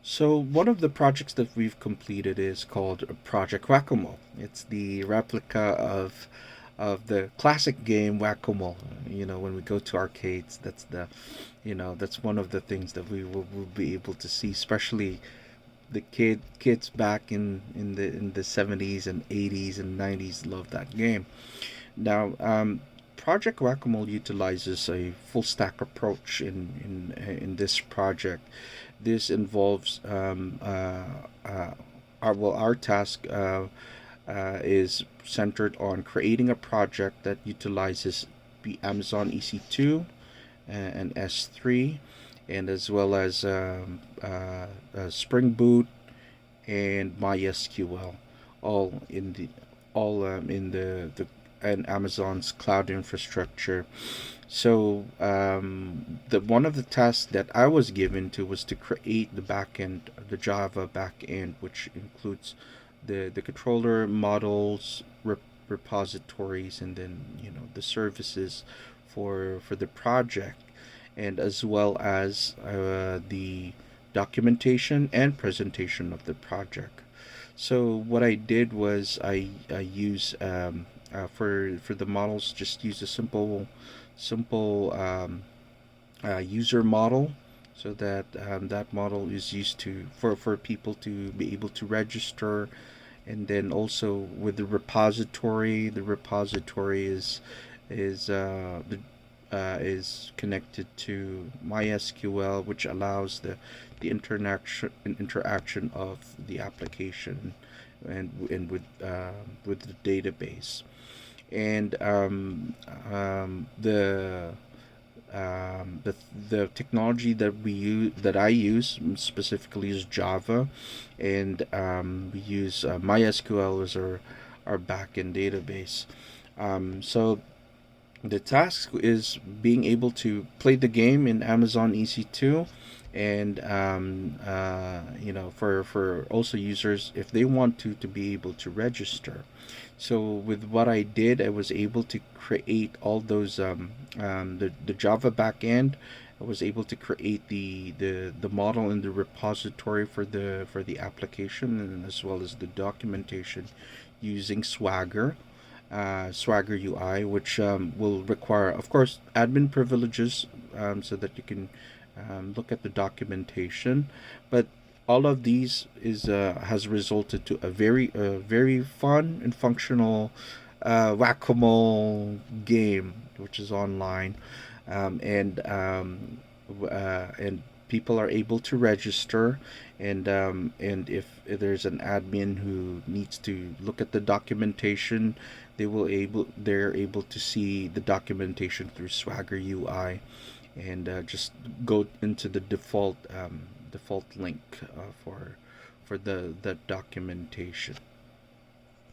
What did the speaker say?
So one of the projects that we've completed is called Project Whack-A-Mole. It's the replica of the classic game Whack-A-Mole. When we go to arcades, that's one of the things that we will be able to see, especially the kids back in the 70s and 80s and 90s love that game. Now, Project Whack-A-Mole utilizes a full stack approach in this project. This involves our task is centered on creating a project that utilizes the Amazon EC2 and S3, and as well as Spring Boot and MySQL, all in the all in the and Amazon's cloud infrastructure. So the one of the tasks that I was given to was to create the backend, the Java backend, which includes the controller models, repositories, and then the services for the project, and as well as the documentation and presentation of the project. So what I did was I use for the models, just use a simple user model, so that that model is used to for people to be able to register. And then also with the repository is connected to MySQL, which allows the interaction of the application and with the database. And the technology that I use specifically is Java, and we use MySQL as our backend database. So the task is being able to play the game in Amazon EC2, and for also users, if they want to be able to register. So with what I did, I was able to create all those the Java backend. I was able to create the model and the repository for the application, and as well as the documentation using Swagger UI, which will require, of course, admin privileges, so that you can look at the documentation. But all of these is has resulted to a very fun and functional whack-a-mole game, which is online, and people are able to register. And if there's an admin who needs to look at the documentation, they're able to see the documentation through Swagger UI, and just go into the default link for the documentation.